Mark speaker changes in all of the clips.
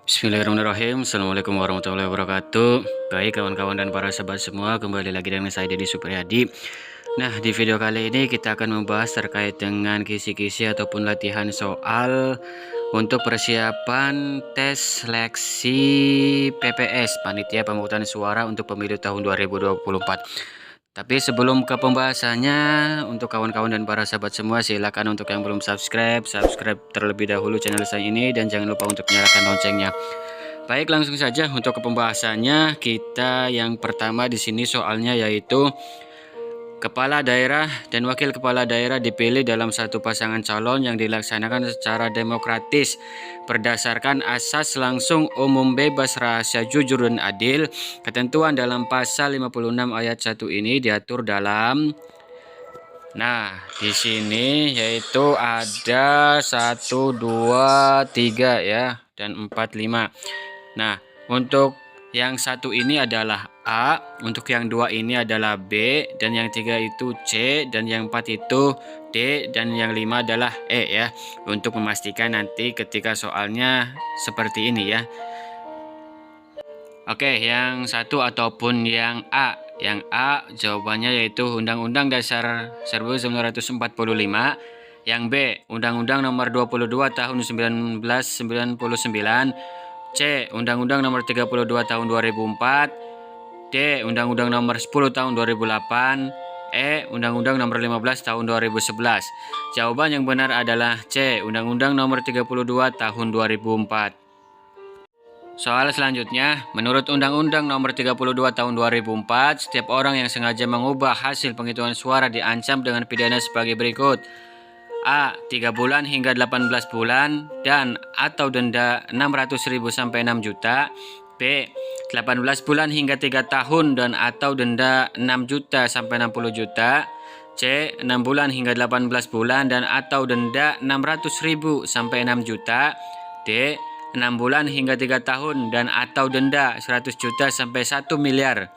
Speaker 1: Bismillahirrahmanirrahim. Assalamualaikum warahmatullahi wabarakatuh. Baik kawan-kawan dan para sahabat semua, kembali lagi dengan saya Deddy Supriyadi. Nah, di video kali ini kita akan membahas terkait dengan kisi-kisi ataupun latihan soal untuk persiapan tes seleksi PPS, Panitia Pemungutan Suara untuk Pemilu tahun 2024. Tapi sebelum ke pembahasannya, untuk kawan-kawan dan para sahabat semua, silakan untuk yang belum subscribe terlebih dahulu channel saya ini dan jangan lupa untuk nyalakan loncengnya. Baik, langsung saja untuk ke pembahasannya. Kita yang pertama di sini soalnya yaitu kepala daerah dan wakil kepala daerah dipilih dalam satu pasangan calon yang dilaksanakan secara demokratis berdasarkan asas langsung, umum, bebas, rahasia, jujur, dan adil. Ketentuan dalam pasal 56 ayat 1 ini diatur dalam di sini yaitu ada 1, 2, 3 ya dan 4, 5. Nah, untuk yang satu ini adalah A, untuk yang dua ini adalah B, dan yang tiga itu C, dan yang empat itu D, dan yang lima adalah E ya. Untuk memastikan nanti ketika soalnya seperti ini ya. Oke, yang satu ataupun yang A. Yang A jawabannya yaitu Undang-Undang Dasar 1945. Yang B, Undang-Undang Nomor 22 Tahun 1999. C. Undang-Undang Nomor 32 Tahun 2004. D. Undang-Undang Nomor 10 Tahun 2008. E. Undang-Undang Nomor 15 Tahun 2011. Jawaban yang benar adalah C. Undang-Undang Nomor 32 Tahun 2004. Soal selanjutnya, menurut Undang-Undang Nomor 32 Tahun 2004, setiap orang yang sengaja mengubah hasil penghitungan suara diancam dengan pidana sebagai berikut. A. 3 bulan hingga 18 bulan dan atau denda 600.000 sampai 6 juta. B. 18 bulan hingga 3 tahun dan atau denda 6 juta sampai 60 juta. C. 6 bulan hingga 18 bulan dan atau denda 600.000 sampai 6 juta. D. 6 bulan hingga 3 tahun dan atau denda 100 juta sampai 1 miliar.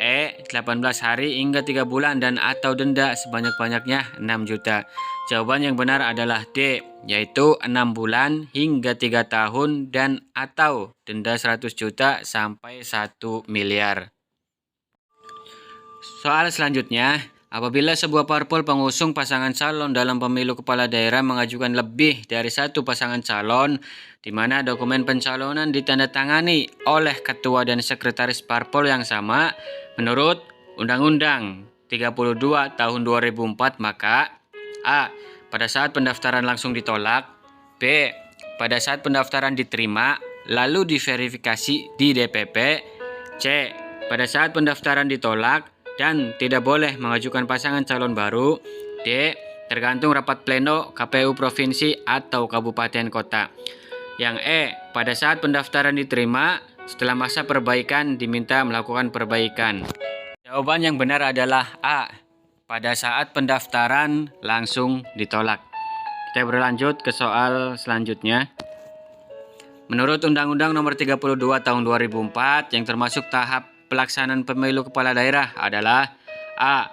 Speaker 1: E. 18 hari hingga 3 bulan dan atau denda sebanyak-banyaknya 6 juta. Jawaban yang benar adalah D, yaitu 6 bulan hingga 3 tahun dan atau denda 100 juta sampai 1 miliar. Soal selanjutnya, apabila sebuah parpol pengusung pasangan calon dalam pemilu kepala daerah mengajukan lebih dari satu pasangan calon, di mana dokumen pencalonan ditandatangani oleh ketua dan sekretaris parpol yang sama, menurut Undang-Undang 32 Tahun 2004, maka A. Pada saat pendaftaran langsung ditolak. B. Pada saat pendaftaran diterima, lalu diverifikasi di DPP. C. Pada saat pendaftaran ditolak dan tidak boleh mengajukan pasangan calon baru. D. Tergantung rapat pleno KPU provinsi atau kabupaten kota. Yang E. Pada saat pendaftaran diterima, setelah masa perbaikan diminta melakukan perbaikan. Jawaban yang benar adalah A. Pada saat pendaftaran langsung ditolak. Kita berlanjut ke soal selanjutnya. Menurut Undang-Undang Nomor 32 Tahun 2004 yang termasuk tahap pelaksanaan pemilu kepala daerah adalah A.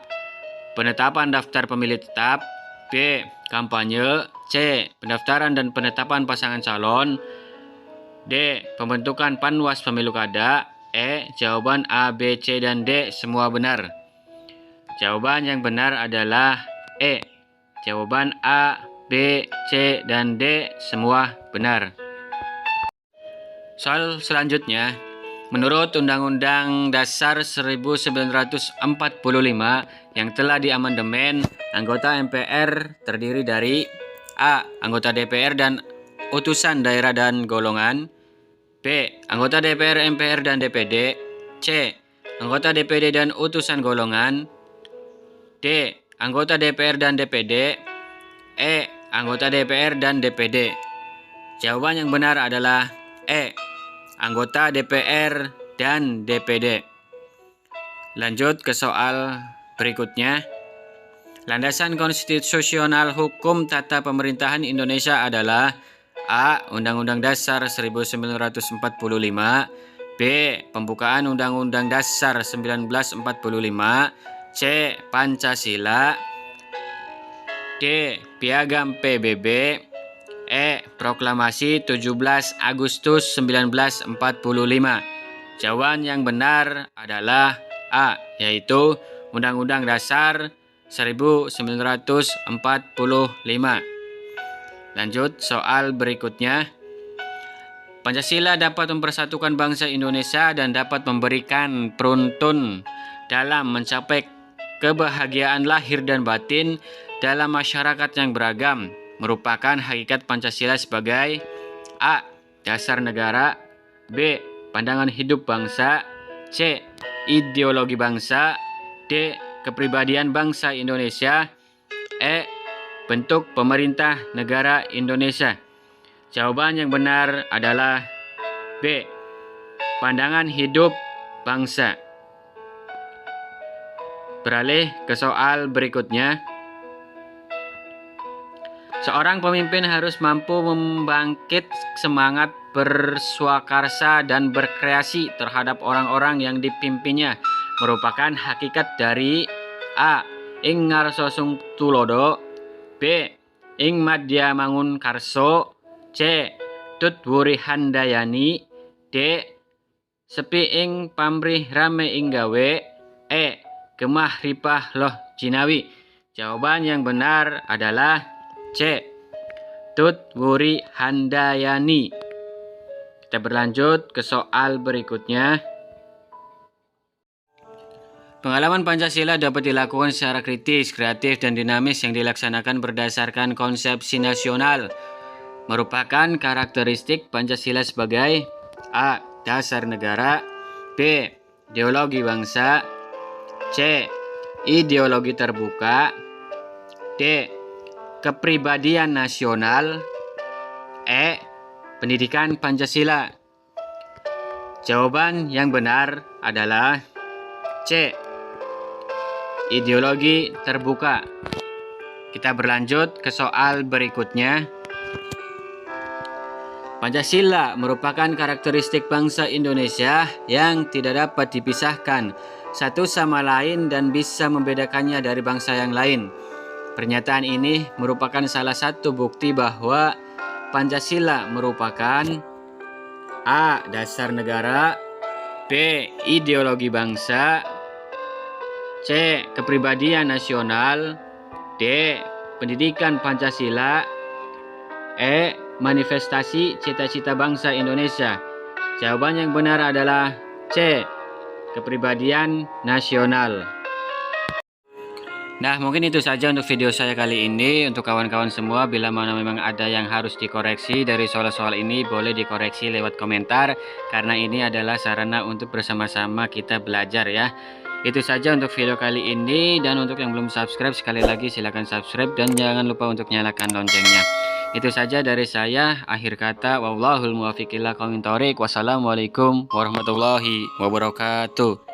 Speaker 1: Penetapan daftar pemilih tetap. B. Kampanye. C. Pendaftaran dan penetapan pasangan calon. D. Pembentukan Panwas Pemilu Kada. E. Jawaban A, B, C, dan D semua benar. Jawaban yang benar adalah E. Jawaban A, B, C, dan D semua benar. Soal selanjutnya, menurut Undang-Undang Dasar 1945 yang telah diamandemen, anggota MPR terdiri dari A. Anggota DPR dan utusan daerah dan golongan. B. Anggota DPR, MPR, dan DPD. C. Anggota DPD dan utusan golongan. D. Anggota DPR dan DPD. E. Anggota DPR dan DPD. Jawaban yang benar adalah E. Anggota DPR dan DPD. Lanjut ke soal berikutnya. Landasan konstitusional hukum tata pemerintahan Indonesia adalah A. Undang-Undang Dasar 1945. B. Pembukaan Undang-Undang Dasar 1945. C. Pancasila. D. Piagam PBB. E. Proklamasi 17 Agustus 1945. Jawaban yang benar adalah A, yaitu Undang-Undang Dasar 1945. Lanjut soal berikutnya. Pancasila dapat mempersatukan bangsa Indonesia dan dapat memberikan peruntun dalam mencapai kebahagiaan lahir dan batin dalam masyarakat yang beragam. Merupakan hakikat Pancasila sebagai A, dasar negara, B, pandangan hidup bangsa, C, ideologi bangsa, D, kepribadian bangsa Indonesia, E, bentuk pemerintah negara Indonesia. Jawaban yang benar adalah B, pandangan hidup bangsa. Beralih ke soal berikutnya. Seorang pemimpin harus mampu membangkit semangat berswakarsa dan berkreasi terhadap orang-orang yang dipimpinnya. Merupakan hakikat dari A, ing ngarso tulodo, B, ing madya mangun karso, C, tut wuri handayani, D, sepi ing pamrih rame ing gawe, E, gemah ripah loh jinawi. Jawaban yang benar adalah C, tut wuri handayani. Kita berlanjut ke soal berikutnya. Pengalaman Pancasila dapat dilakukan secara kritis, kreatif, dan dinamis yang dilaksanakan berdasarkan konsepsi nasional. Merupakan karakteristik Pancasila sebagai A, dasar negara, B, ideologi bangsa, C, ideologi terbuka, D, kepribadian nasional, E, pendidikan Pancasila. Jawaban yang benar adalah C, ideologi terbuka. Kita berlanjut ke soal berikutnya. Pancasila merupakan karakteristik bangsa Indonesia yang tidak dapat dipisahkan satu sama lain dan bisa membedakannya dari bangsa yang lain. Pernyataan ini merupakan salah satu bukti bahwa Pancasila merupakan A, dasar negara, B, ideologi bangsa, C, kepribadian nasional, D, pendidikan Pancasila, E, manifestasi cita-cita bangsa Indonesia. Jawaban yang benar adalah C, kepribadian nasional. Nah, mungkin itu saja untuk video saya kali ini. Untuk kawan-kawan semua, bila mana memang ada yang harus dikoreksi dari soal-soal ini, boleh dikoreksi lewat komentar, karena ini adalah sarana untuk bersama-sama kita belajar ya. Itu saja untuk video kali ini, dan untuk yang belum subscribe, sekali lagi silahkan subscribe dan jangan lupa untuk nyalakan loncengnya. Itu saja dari saya. Akhir kata, wallahul muwaffiq ila aqwamit thoriq. Wassalamualaikum warahmatullahi wabarakatuh.